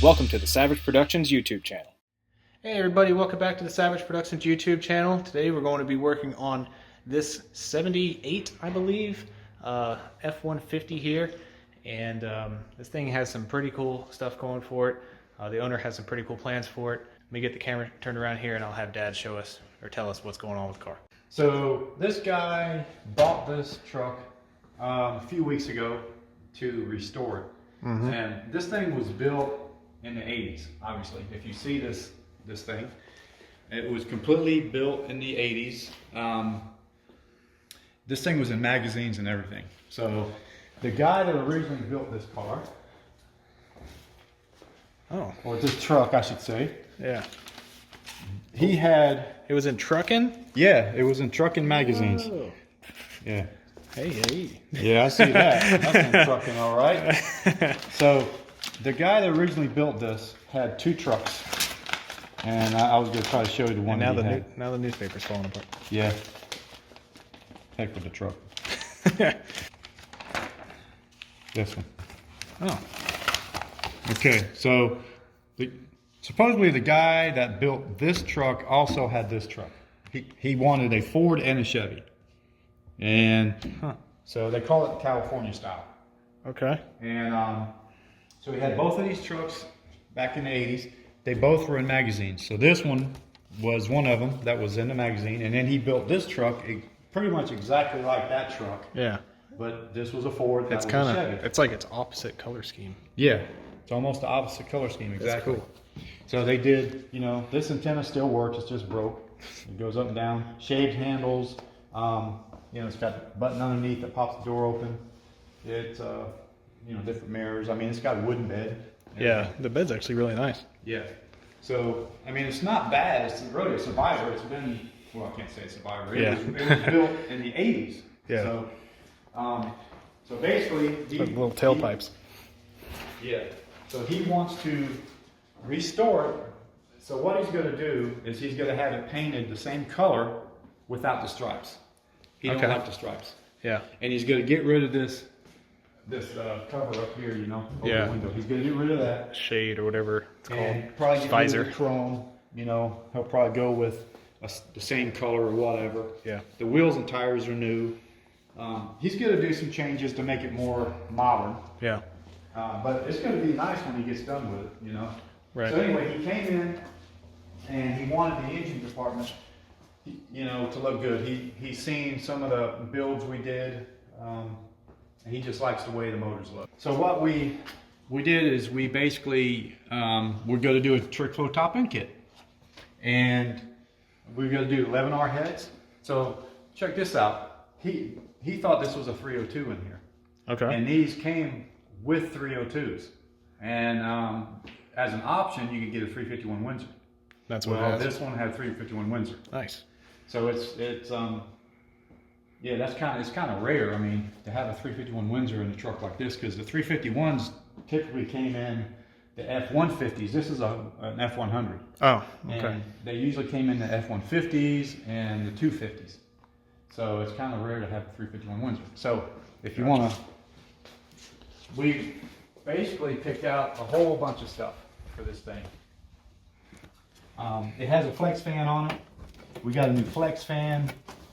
Welcome to the Savage Productions YouTube channel. Hey everybody, welcome back to the Savage Productions YouTube channel. Today we're going to be working on this 78, I believe, F-150 here. And this thing has some pretty cool stuff going for it. The owner has some pretty cool plans for it. Let me get the camera turned around here and I'll have Dad show us or tell us what's going on with the car. So this guy bought this truck a few weeks ago to restore it. And this thing was built in the 80s, obviously. If you see this thing, it was completely built in the 80s. This thing was in magazines and everything. So the guy that originally built this car, or this truck I should say, Yeah. he had... It was in trucking? Yeah, it was in trucking magazines. Oh. Yeah. Hey. Yeah, I see that. That's in trucking, all right. So the guy that originally built this had two trucks, and I was going to try to show you the one And now the newspaper's falling apart. Yeah. Heck with the truck. This one. Oh. Okay, so supposedly the guy that built this truck also had this truck. He wanted a Ford and a Chevy. And so they call it California style. Okay. And so he had both of these trucks back in the 80s. They both were in magazines. So this one was one of them that was in the magazine. And then he built this truck pretty much exactly like that truck. Yeah. But this was a Ford, that It's was kind a Chevy. of, it's like its opposite color scheme. Yeah, it's almost the opposite color scheme, exactly. That's cool. So they did, you know, this antenna still works, it's just broke. It goes up and down, shaved handles. You know, it's got a button underneath that pops the door open. It's, you know, different mirrors. I mean, it's got a wooden bed. Yeah, the bed's actually really nice. Yeah. So, I mean, it's not bad. It's really a survivor. It's been, well, I can't say it's a survivor. It was built in the 80s. Yeah. So basically, Little tailpipes. Yeah. So he wants to restore it. So what he's going to do is he's going to have it painted the same color without the stripes. He don't like the stripes. Yeah. And he's going to get rid of this cover up here, you know, over the window. He's going to get rid of that. Shade or whatever it's And called. probably get Visor. rid of the chrome. You know, he'll probably go with the same color or whatever. Yeah. The wheels and tires are new. He's going to do some changes to make it more modern. Yeah. But it's going to be nice when he gets done with it, you know. Right. So anyway, he came in and he wanted the engine department, you know, to look good. He's seen some of the builds we did. And he just likes the way the motors look. So what we did is we basically we're going to do a trick flow top end kit, and we're going to do 11R heads. So check this out. He thought this was a 302 in here. Okay. And these came with 302s. And as an option, you could get a 351 Windsor. That's what it has. This one had 351 Windsor. Nice. So it's yeah, it's kind of rare. I mean, to have a 351 Windsor in a truck like this, because the 351s typically came in the F-150s. This is an F-100. Oh, okay. And they usually came in the F-150s and the 250s. So it's kind of rare to have a 351 Windsor. So if you want to, we basically picked out a whole bunch of stuff for this thing. It has a flex fan on it. We got a new flex fan.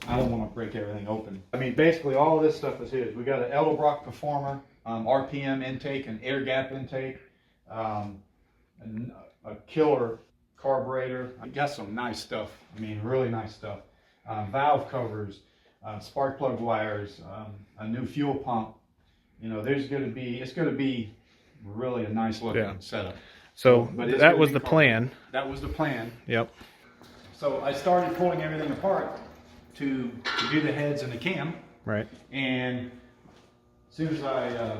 I don't want to break everything open. I mean, basically all of this stuff is his. We got an Edelbrock Performer, RPM intake, an air gap intake, a killer carburetor. I got some nice stuff. I mean, really nice stuff. Valve covers, spark plug wires, a new fuel pump. You know, it's going to be really a nice looking setup. So that was the plan. That was the plan. Yep. So I started pulling everything apart to do the heads and the cam. Right. And as soon as I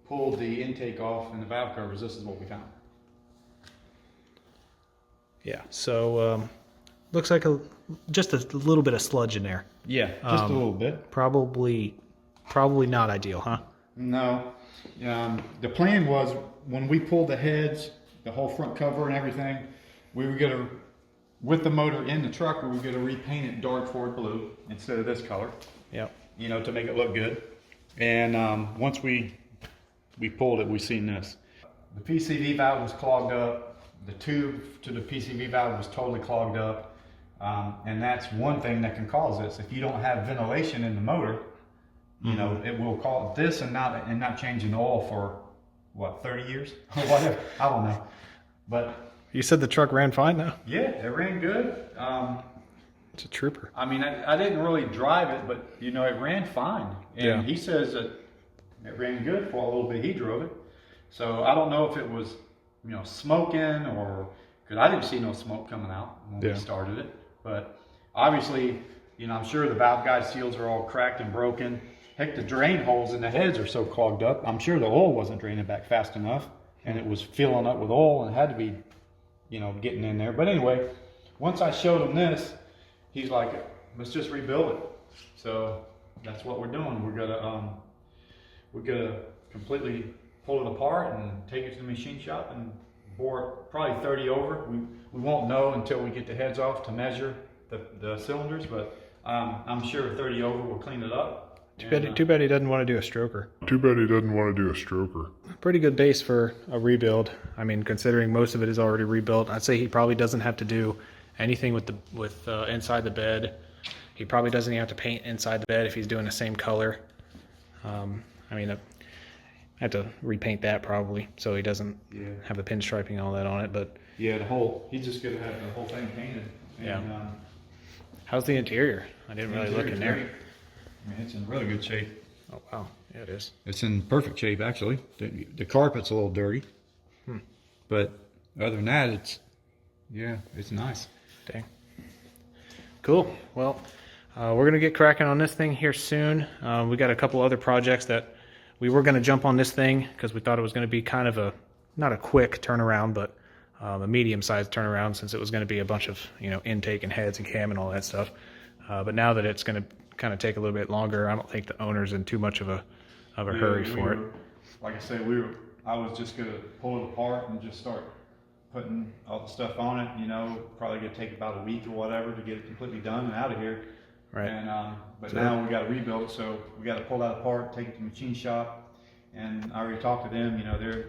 pulled the intake off and the valve covers, this is what we found. Yeah. So looks like just a little bit of sludge in there. Yeah, just a little bit. Probably not ideal, huh? No. The plan was when we pulled the heads, the whole front cover and everything, we were going to, with the motor in the truck, we were going to repaint it dark Ford blue instead of this color. Yep. You know, to make it look good. And once we pulled it, we seen this. the PCV valve was clogged up. The tube to the PCV valve was totally clogged up. And that's one thing that can cause this. If you don't have ventilation in the motor, you know, it will cause this, and not changing the oil for what, 30 years or whatever. I don't know. But You said the truck ran fine now? yeah, it ran good. It's a trooper. I mean, I didn't really drive it, but you know, it ran fine. And Yeah. he says that it ran good for a little bit. He drove it. So I don't know if it was, you know, smoking, or, because I didn't see no smoke coming out when we started it. But obviously, you know, I'm sure the valve guide seals are all cracked and broken. Heck, the drain holes in the heads are so clogged up. I'm sure the oil wasn't draining back fast enough, and it was filling up with oil and had to be, you know, getting in there. But anyway, once I showed him this, he's like, let's just rebuild it. So that's what we're doing. We're gonna completely pull it apart and take it to the machine shop and bore it probably 30 over. We won't know until we get the heads off to measure the cylinders, but I'm sure 30 over will clean it up. Too bad he doesn't want to do a stroker. Pretty good base for a rebuild. I mean, considering most of it is already rebuilt, I'd say he probably doesn't have to do anything with inside the bed. He probably doesn't even have to paint inside the bed if he's doing the same color. I mean, I have to repaint that probably so he doesn't have the pinstriping and all that on it. But yeah, he's just gonna have the whole thing painted. And, how's the interior? I didn't really look in there. Great. I mean, it's in really good shape. Oh wow, yeah, it is. It's in perfect shape, actually. The carpet's a little dirty, but other than that, it's nice. Dang. Cool. Well, we're gonna get cracking on this thing here soon. We got a couple other projects that we were gonna jump on this thing because we thought it was gonna be kind of not a quick turnaround, but a medium-sized turnaround, since it was gonna be a bunch of, you know, intake and heads and cam and all that stuff. But now that it's gonna kind of take a little bit longer, I don't think the owner's in too much of a hurry for it. Like I said, I was just gonna pull it apart and just start putting all the stuff on it. You know, probably gonna take about a week or whatever to get it completely done and out of here. Right. And but now we got to rebuild it, so we got to pull that apart, take it to the machine shop, and I already talked to them. You know, they're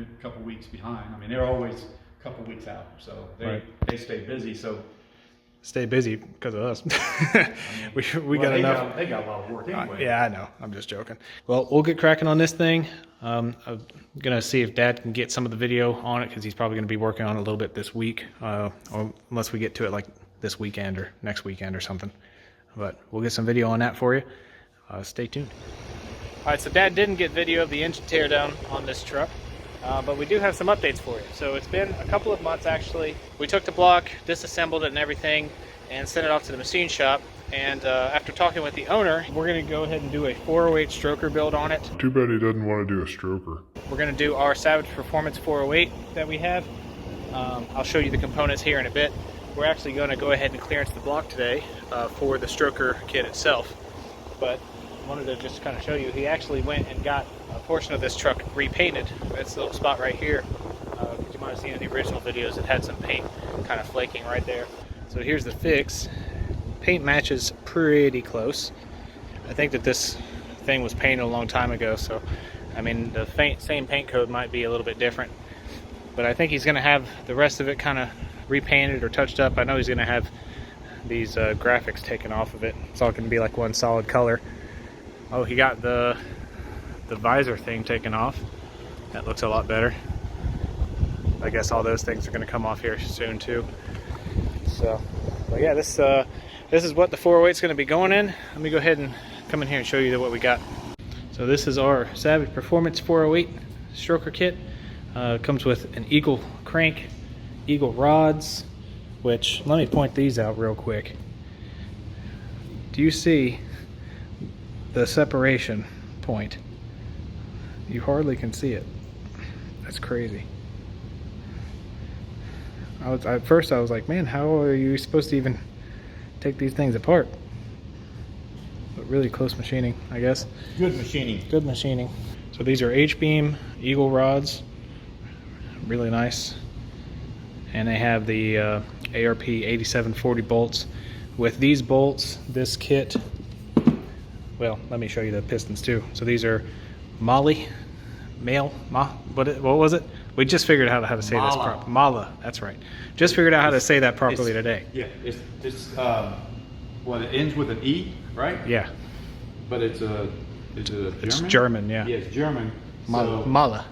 a couple weeks behind. I mean, they're always a couple weeks out, so they stay busy. So. Stay busy because of us. I mean, we got enough. They got a lot of work anyway. Yeah, I know. I'm just joking. Well, we'll get cracking on this thing. I'm gonna see if Dad can get some of the video on it, because he's probably gonna be working on it a little bit this week, or unless we get to it like this weekend or next weekend or something. But we'll get some video on that for you. Stay tuned. All right, so Dad didn't get video of the engine teardown on this truck. But we do have some updates for you. So it's been a couple of months actually. We took the block, disassembled it and everything, and sent it off to the machine shop. And after talking with the owner, we're going to go ahead and do a 408 stroker build on it. Too bad he doesn't want to do a stroker. We're going to do our Savage Performance 408 that we have. I'll show you the components here in a bit. We're actually going to go ahead and clearance the block today for the stroker kit itself. But I wanted to just kind of show you, he actually went and got a portion of this truck repainted. This little spot right here, because you might have seen in the original videos, it had some paint kind of flaking right there. So here's the fix. Paint matches pretty close. I think that this thing was painted a long time ago, so I mean the same paint code might be a little bit different, but I think he's going to have the rest of it kind of repainted or touched up. I know he's going to have these graphics taken off of it. It's all going to be like one solid color. Oh, he got the visor thing taken off. That looks a lot better. I guess all those things are going to come off here soon too. So, but yeah, this is what the 408 is going to be going in. Let me go ahead and come in here and show you what we got. So this is our Savage Performance 408 stroker kit. Comes with an Eagle crank, Eagle rods, which, let me point these out real quick. Do you see the separation point? You hardly can see it. That's crazy. At first I was like, man, how are you supposed to even take these things apart? But really close machining, I guess. Good machining. Good machining. So these are H-beam Eagle rods. Really nice. And they have the ARP 8740 bolts. With these bolts, this kit, well, let me show you the pistons too. So these are what was it? We just figured out how to say this properly. Mala, that's right. Just figured out how to say that properly today. Yeah, it's well, it ends with an E, right? Yeah. But it's German? It's German, yeah. Yeah, it's German. Mala. So Mala.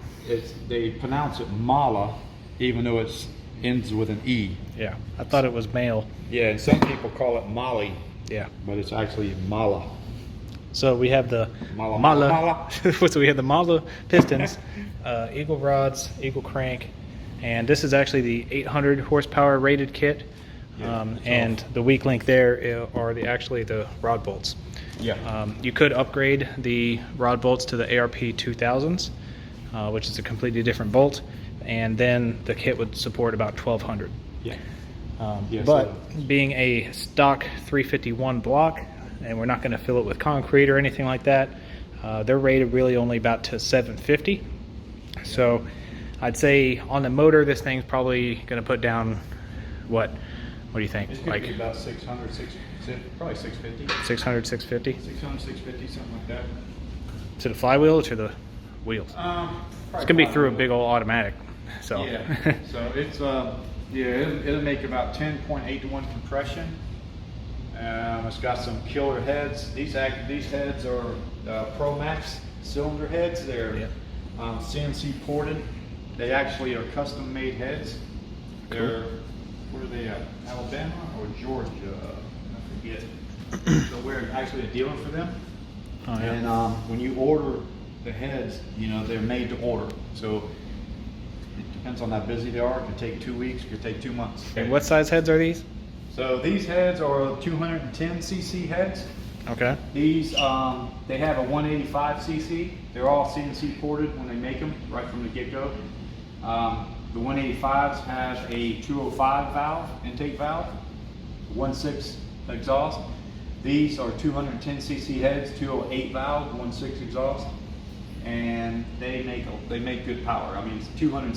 they pronounce it Mala, even though it ends with an E. Yeah, I thought it was male. Yeah, and some people call it Molly. Yeah. But it's actually Mala. So we have the Mala. So we have the Mala pistons, eagle rods, eagle crank, and this is actually the 800 horsepower rated kit. And the weak link there are actually the rod bolts. Yeah. You could upgrade the rod bolts to the ARP 2000s, which is a completely different bolt, and then the kit would support about 1200. Yeah. But being a stock 351 block, and we're not going to fill it with concrete or anything like that, they're rated really only about to 750. So I'd say on the motor, this thing's probably going to put down what do you think? It's going to be about 600, probably 650. 600, 650? 600, 650, something like that. To the flywheel or to the wheels? It's going to be through a big old automatic. So yeah, so it's it'll make about 10.8 to 1 compression. It's got some killer heads. These heads are Pro Max cylinder heads. They're CNC ported. They actually are custom made heads. They're where are they at? Alabama or Georgia? I forget. So we're actually a dealer for them. Oh, yeah. And when you order the heads, they're made to order. So it depends on how busy they are. It could take 2 weeks. It could take 2 months. And what size heads are these? So these heads are 210 cc heads. Okay. These they have a 185 cc. They're all CNC ported when they make them right from the get-go. The 185s have a 205 valve, intake valve, 1.6 exhaust. These are 210 cc heads, 208 valve, 1.6 exhaust, and they make good power. I mean, it's 210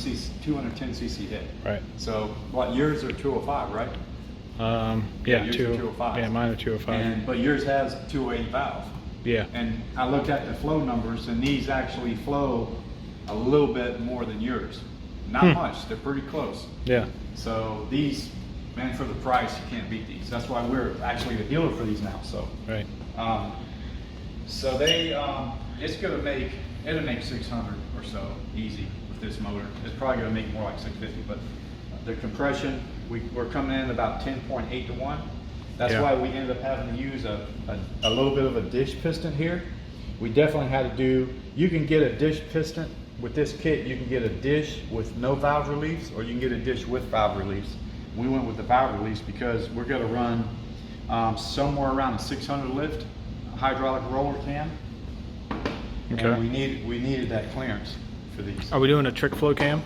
cc head. Right. So what, yours are 205, right? Yeah, yours are 205. Yeah, mine are 205. But yours has 208 valve. Yeah. And I looked at the flow numbers, and these actually flow a little bit more than yours. Not much. They're pretty close. Yeah. So these, man, for the price, you can't beat these. That's why we're actually the dealer for these now. So. Right. So they, it's gonna it'll make 600 or so easy with this motor. It's probably gonna make more like 650, but the compression, we're coming in about 10.8 to 1. That's why we ended up having to use a little bit of a dish piston here. We definitely had to do, you can get a dish piston with this kit. You can get a dish with no valve release, or you can get a dish with valve release. We went with the valve release because we're going to run somewhere around a 600 lift hydraulic roller cam. Okay. And we needed that clearance for these. Are we doing a trick flow cam?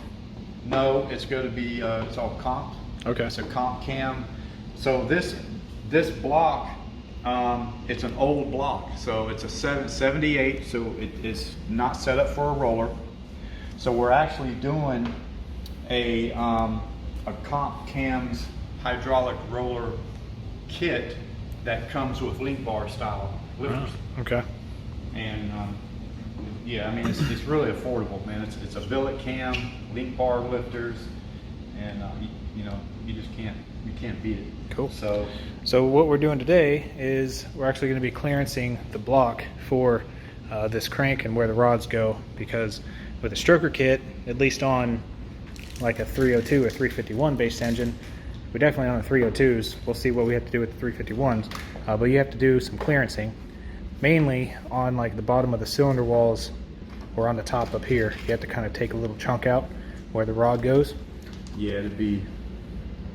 No, it's going to be it's all comp. Okay. It's a comp cam. So this block, it's an old block. So it's a 78. So it is not set up for a roller. So we're actually doing a comp cams hydraulic roller kit that comes with link bar style lifters. Oh, okay. And yeah, I mean it's really affordable, man. It's a billet cam, link bar lifters, and you just can't beat it. Cool. So what we're doing today is we're actually going to be clearancing the block for this crank and where the rods go, because with a stroker kit, at least on like a 302 or 351 based engine, we definitely on the 302s. We'll see what we have to do with the 351s, but you have to do some clearancing, mainly on like the bottom of the cylinder walls or on the top up here. You have to kind of take a little chunk out where the rod goes. yeah, it'd be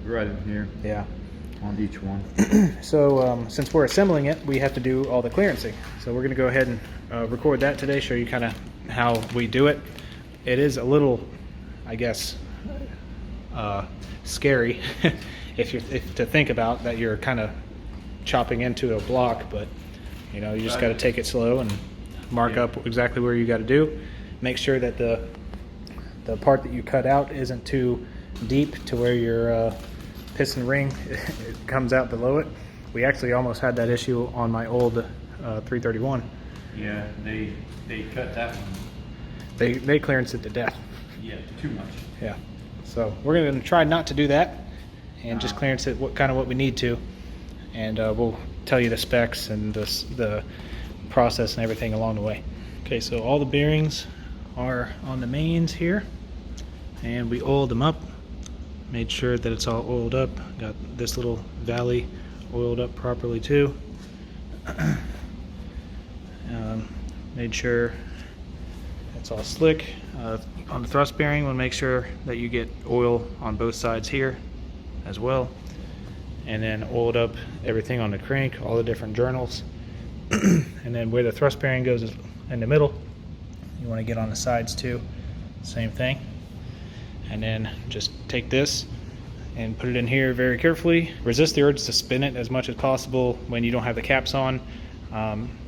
right in here. Yeah. On each one. So since we're assembling it, we have to do all the clearancing. So we're going to go ahead and record that today, show you kind of how we do it. It is a little, I guess, scary if to think about that you're kind of chopping into a block, but you just got to take it slow and mark up exactly where you got to do. Make sure that the part that you cut out isn't too deep to where your piston ring it comes out below it. We actually almost had that issue on my old 331. Yeah, they cut that one. They clearance it to death. Yeah, too much. Yeah. So we're going to try not to do that and just clearance it what we need to. And we'll tell you the specs and the process and everything along the way. Okay, so all the bearings are on the mains here, and we oiled them up, made sure that it's all oiled up. Got this little valley oiled up properly too. Made sure it's all slick. On the thrust bearing, we'll make sure that you get oil on both sides here as well. And then oiled up everything on the crank, all the different journals. And then where the thrust bearing goes is in the middle. You want to get on the sides too, same thing. And then just take this and put it in here very carefully. Resist the urge to spin it as much as possible when you don't have the caps on.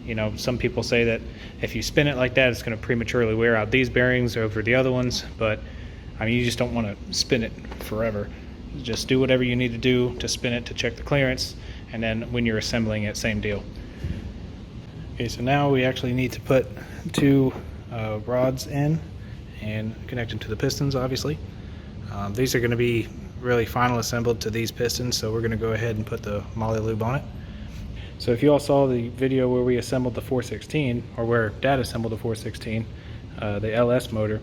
You know, some people say that if you spin it like that, it's going to prematurely wear out these bearings over the other ones, but I mean, you just don't want to spin it forever. Just do whatever you need to do to spin it to check the clearance, and then when you're assembling it, same deal. Okay, so now we actually need to put two rods in and connect them to the pistons, obviously. These are going to be really final assembled to these pistons, so we're going to go ahead and put the moly lube on it. So if you all saw the video where we assembled the 416, or where Dad assembled the 416, the LS motor,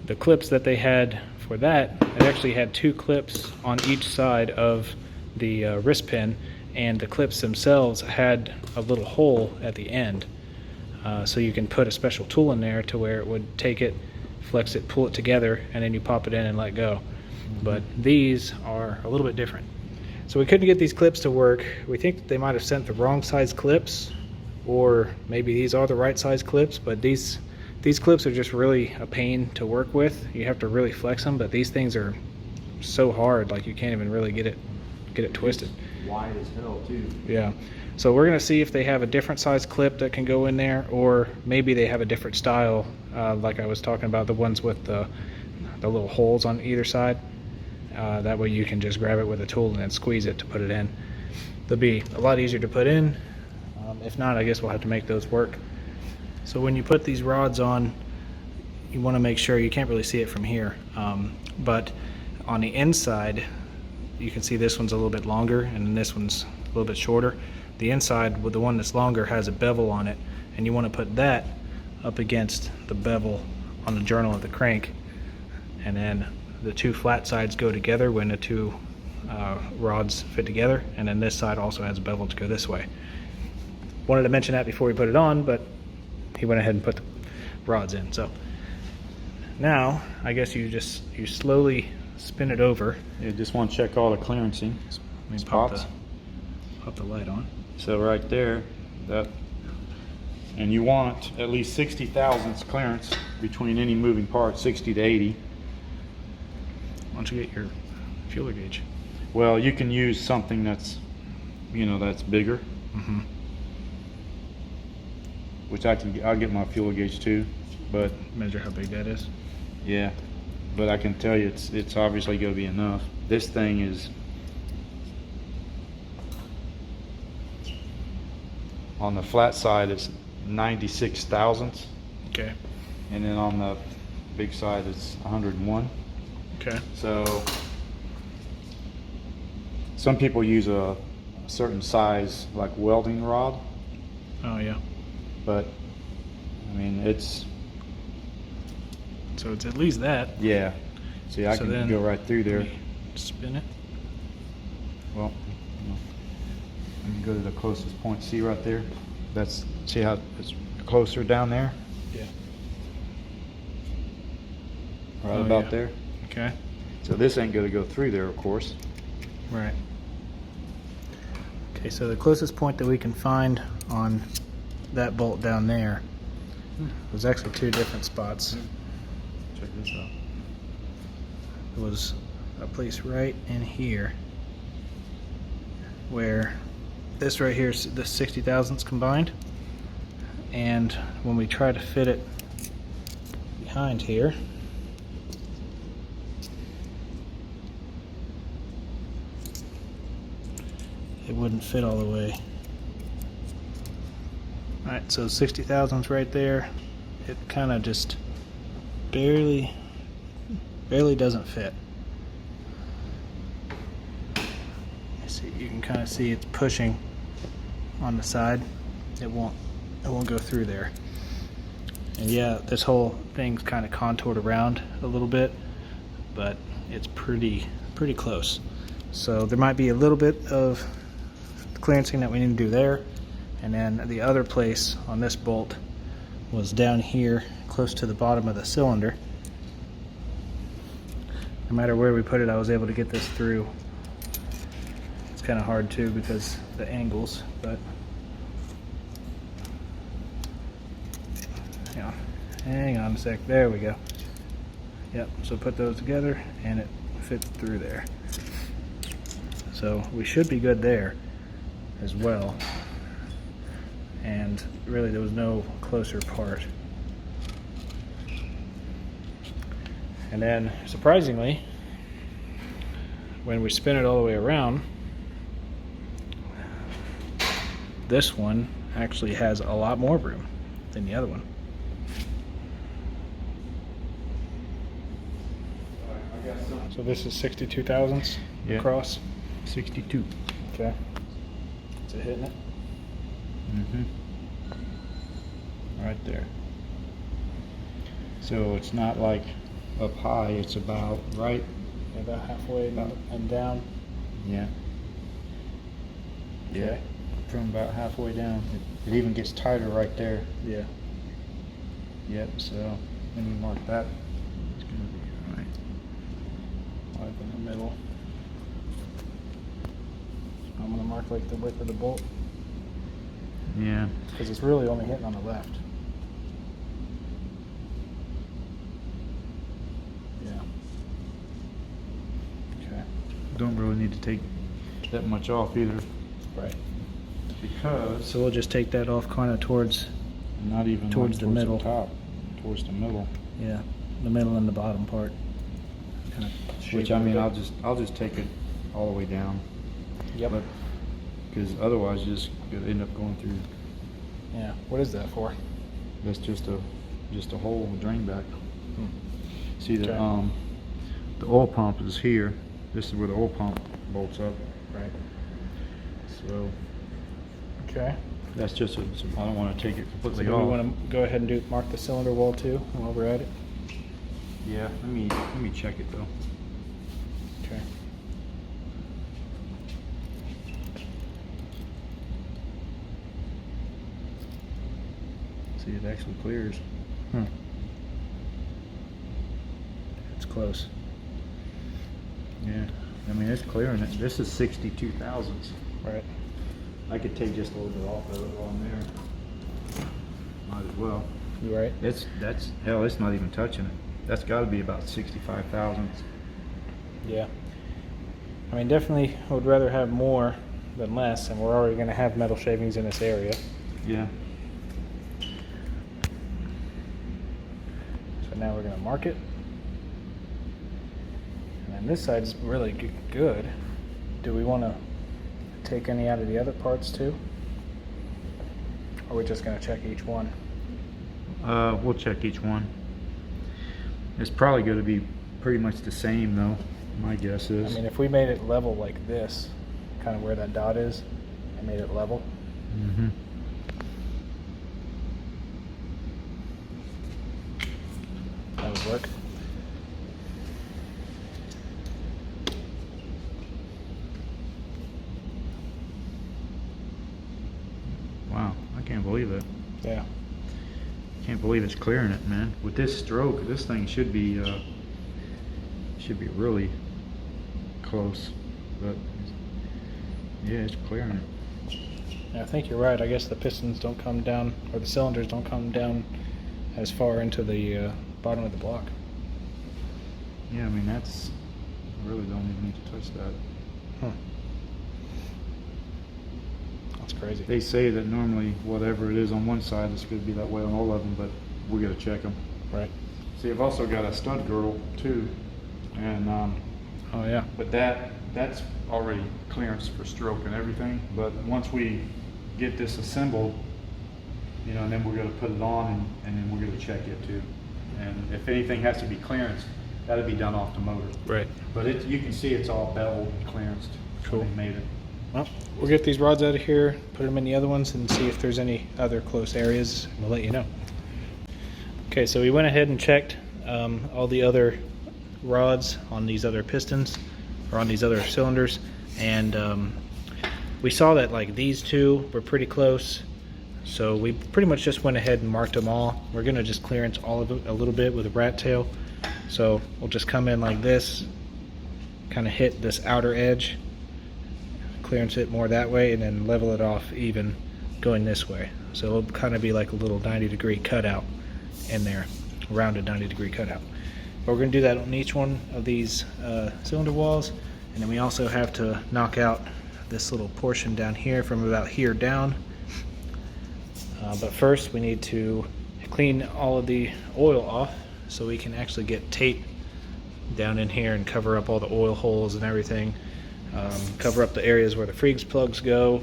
the clips that they had for that, it actually had two clips on each side of the wrist pin, and the clips themselves had a little hole at the end. So you can put a special tool in there to where it would take it, flex it, pull it together, and then you pop it in and let go. But these are a little bit different. So we couldn't get these clips to work. We think that they might have sent the wrong size clips, or maybe these are the right size clips, but these clips are just really a pain to work with. You have to really flex them, but these things are so hard, like you can't even really get it twisted. Wide as hell too. Yeah. So we're gonna see if they have a different size clip that can go in there, or maybe they have a different style, like I was talking about, the ones with the little holes on either side. That way you can just grab it with a tool and then squeeze it to put it in. They'll be a lot easier to put in. If not, I guess we'll have to make those work. So when you put these rods on, you want to make sure, you can't really see it from here, but on the inside, you can see this one's a little bit longer and then this one's a little bit shorter. The inside, with the one that's longer, has a bevel on it, and you want to put that up against the bevel on the journal of the crank, and then the two flat sides go together when the two rods fit together, and then this side also has a bevel to go this way. Wanted to mention that before we put it on, but he went ahead and put the rods in. So now I guess you slowly spin it over. You just want to check all the clearancing spots. Pop the light on. So right there, and you want at least 60 thousandths clearance between any moving part, 60 to 80. Why don't you get your feeler gauge? Well, you can use something that's, that's bigger. Mm-hmm. Which I'll get my feeler gauge too, but measure how big that is. Yeah, but I can tell you it's obviously going to be enough. This thing is on the flat side, it's 96 thousandths. Okay. And then on the big side, it's 101. Okay. So some people use a certain size, like welding rod. Oh yeah. But I mean, so it's at least that. Yeah. See, I can go right through there. Spin it. Well, let me go to the closest point. See right there? See how it's closer down there? Yeah. Right about there. Okay. So this ain't going to go through there, of course. Right. Okay, so the closest point that we can find on that bolt down there was actually two different spots. Check this out. It was a place right in here where this right here is the 60 thousandths combined, and when we try to fit it behind here, it wouldn't fit all the way. Alright, so 60 thousandths right there, it kind of just barely Barely doesn't fit. See, you can kind of see it's pushing on the side. It won't go through there. And yeah, this whole thing's kind of contoured around a little bit, but it's pretty close. So there might be a little bit of clearancing that we need to do there. And then the other place on this bolt was down here close to the bottom of the cylinder. No matter where we put it, I was able to get this through. It's kind of hard too because the angles, but hang on a sec. There we go. Yep, so put those together and it fits through there. So we should be good there as well. And really there was no closer part. And then surprisingly, when we spin it all the way around, this one actually has a lot more room than the other one. So this is 62 thousandths across? 62. Okay. Is it hitting it? Right there. So it's not like up high, it's about right. About halfway and down. Yeah. Yeah. From about halfway down. It even gets tighter right there. Yeah. Yep, so let me mark that. It's gonna be right. Like in the middle. I'm gonna mark like the width of the bolt. Yeah. Because it's really only hitting on the left. Yeah. Okay. Don't really need to take that much off either. Right. Because So we'll just take that off kind of towards, not even towards like the middle. top, towards the middle. yeah, the middle and the bottom part. Kind of Which I mean, I'll just take it all the way down. Yep. Because otherwise, you're just gonna end up going through. Yeah. What is that for? That's just a hole, a drain back. See the Okay. the oil pump is here. This is where the oil pump bolts up. Right. So Okay. that's just I don't want to take it So completely do we off. want to go ahead and mark the cylinder wall too while we're at it? Yeah. Let me check it though. Okay. See, it actually clears. It's close. Yeah. I mean, it's clearing it. This is 62 thousandths. Right. I could take just a little bit off of it while I'm there. Might as well. You right? That's hell. It's not even touching it. That's got to be about 65 thousandths. Yeah. I mean, definitely would rather have more than less, and we're already going to have metal shavings in this area. Yeah. So now we're going to mark it. And then this side's really good. Do we want to take any out of the other parts too? Or are we just going to check each one? We'll check each one. It's probably going to be pretty much the same though. My guess is. I mean, if we made it level like this, kind of where that dot is, and made it level. Mm-hmm. That would work. Wow, I can't believe it. Yeah. Can't believe it's clearing it, man. With this stroke, this thing should be really close, but yeah, it's clearing it. Yeah, I think you're right. I guess the pistons don't come down, or the cylinders don't come down as far into the bottom of the block. Yeah, I mean that's. I really don't even need to touch that. That's crazy. They say that normally whatever it is on one side, it's going to be that way on all of them, but we got to check them. Right. See, I've also got a stud girdle too, and Oh yeah. but that's already clearance for stroke and everything. But once we get this assembled, you know, and then we're going to put it on, and then we're going to check it too. And if anything has to be clearance, that'll be done off the motor. Right. But you can see it's all beveled and clearanced. Cool. They made it. Well, we'll get these rods out of here, put them in the other ones, and see if there's any other close areas. We'll let you know. Okay, so we went ahead and checked all the other rods on these other pistons, or on these other cylinders, and we saw that like these two were pretty close. So we pretty much just went ahead and marked them all. We're gonna just clearance all of it a little bit with a rat tail. So we'll just come in like this, kind of hit this outer edge, clearance it more that way, and then level it off even going this way. So it'll kind of be like a little 90-degree cutout in there, rounded 90-degree cutout. But we're going to do that on each one of these cylinder walls, and then we also have to knock out this little portion down here from about here down. But first we need to clean all of the oil off so we can actually get tape down in here and cover up all the oil holes and everything. Cover up the areas where the freeze plugs go.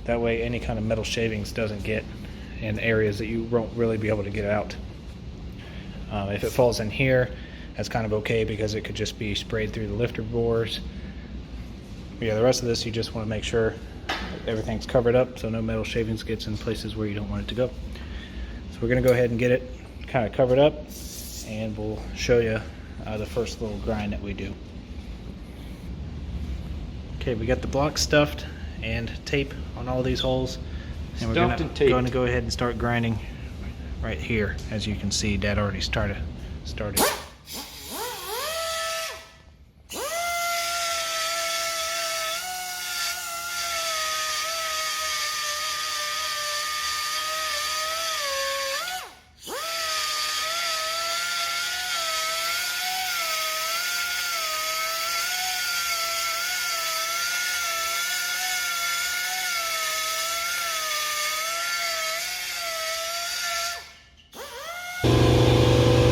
That way any kind of metal shavings doesn't get in areas that you won't really be able to get out. If it falls in here, that's kind of okay because it could just be sprayed through the lifter bores. But yeah, the rest of this you just want to make sure everything's covered up so no metal shavings gets in places where you don't want it to go. So we're going to go ahead and get it kind of covered up, and we'll show you the first little grind that we do. Okay, we got the block stuffed and tape on all these holes, and we're going to go ahead and start grinding right here. As you can see, Dad already started.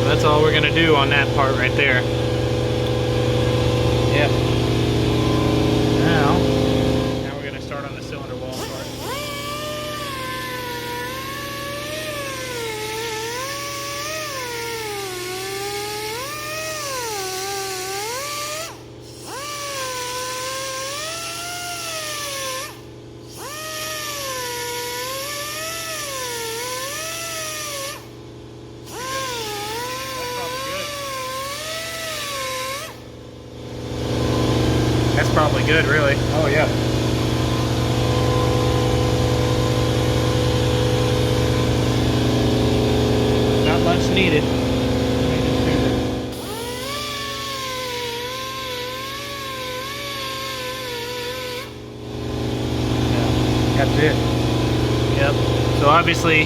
That's all we're going to do on that part right there. Yep. Now we're going to start on the cylinder wall part. That's probably good, really. Oh yeah. Not much needed. That's it. Yep. So obviously,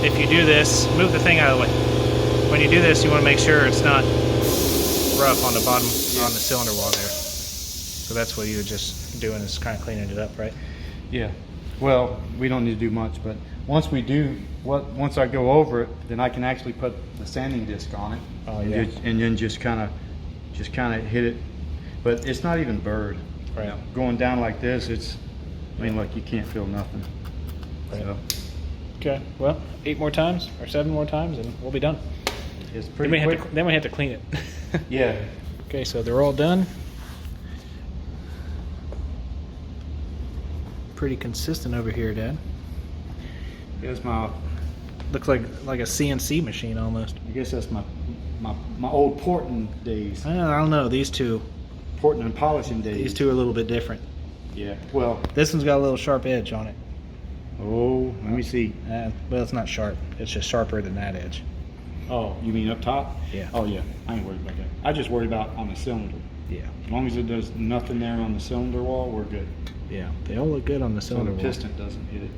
if you do this, move the thing out of the way. When you do this, you want to make sure it's not rough on the bottom, on the cylinder wall there. So that's what you're just doing, is kind of cleaning it up, right? Yeah. Well, we don't need to do much, but once we do, once I go over it, then I can actually put the sanding disc on it. Oh yeah. And then just kind of hit it. But it's not even burred. Right. You know, going down like this, I mean, like you can't feel nothing. Right. So Okay. Well, 8 more times or 7 more times, and we'll be done. it's pretty quick. Then we have to clean it. Yeah. Okay, so they're all done. Pretty consistent over here, Dad. Here's my. Looks like a CNC machine almost. I guess that's my old porting days. I don't know. These two Porting and polishing days. are a little bit different. Yeah. Well. This one's got a little sharp edge on it. Oh, let me see. Well, it's not sharp. It's just sharper than that edge. Oh, you mean up top? Yeah. Oh yeah. I ain't worried about that. I just worry about on the cylinder. Yeah. As long as there's nothing there on the cylinder wall, we're good. Yeah. They all look good on the So cylinder the wall. piston doesn't hit it.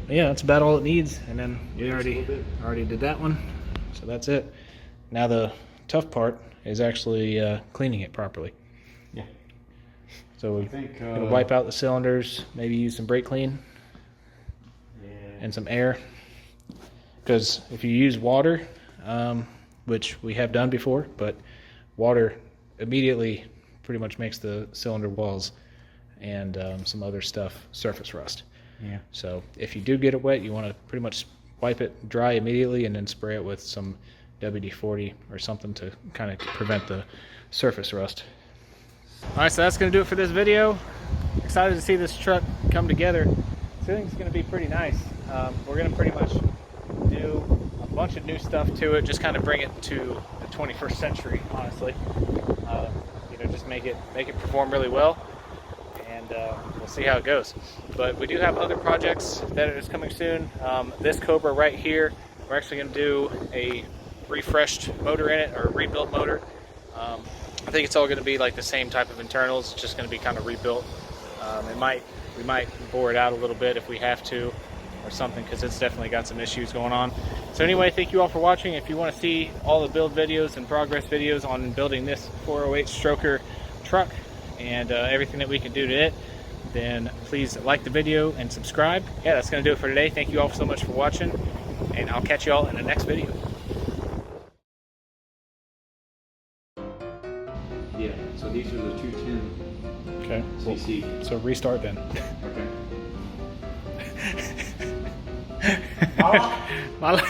Yeah, that's about all it needs. And then we Yeah, just a little bit. already did that one. So that's it. Now the tough part is actually cleaning it properly. Yeah. So I we're think. gonna wipe out the cylinders, maybe use some brake clean Yeah. and some air. Because if you use water, which we have done before, but water immediately pretty much makes the cylinder walls and some other stuff surface rust. Yeah. So if you do get it wet, you want to pretty much wipe it dry immediately and then spray it with some WD-40 or something to kind of prevent the surface rust. Alright, so that's going to do it for this video. Excited to see this truck come together. So I think it's going to be pretty nice. We're going to pretty much do a bunch of new stuff to it, just kind of bring it to the 21st century, honestly. You know, just make it perform really well, and we'll see how it goes. But we do have other projects that is coming soon. This Cobra right here, we're actually going to do a refreshed motor in it, or a rebuilt motor. I think it's all going to be like the same type of internals, just going to be kind of rebuilt. We might bore it out a little bit if we have to, or something, because it's definitely got some issues going on. So anyway, thank you all for watching. If you want to see all the build videos and progress videos on building this 408 stroker truck and everything that we can do to it, then please like the video and subscribe. Yeah, that's going to do it for today. Thank you all so much for watching, and I'll catch you all in the next video. Yeah, so these are the 210 Okay, cc. so restart then. Okay. Mala.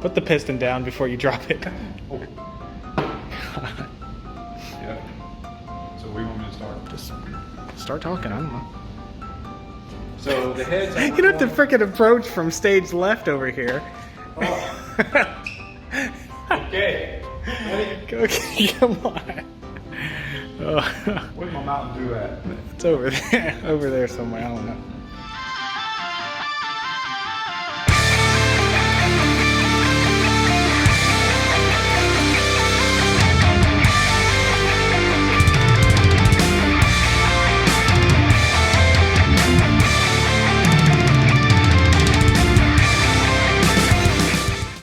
Put the piston down before you drop it. Yeah. So we want me to start. Just start talking, I don't know. So the heads. You don't have to freaking approach from stage left over here. Oh. Okay. Okay, come on. Oh. Where's my Mountain Dew at? It's over there somewhere, I don't know.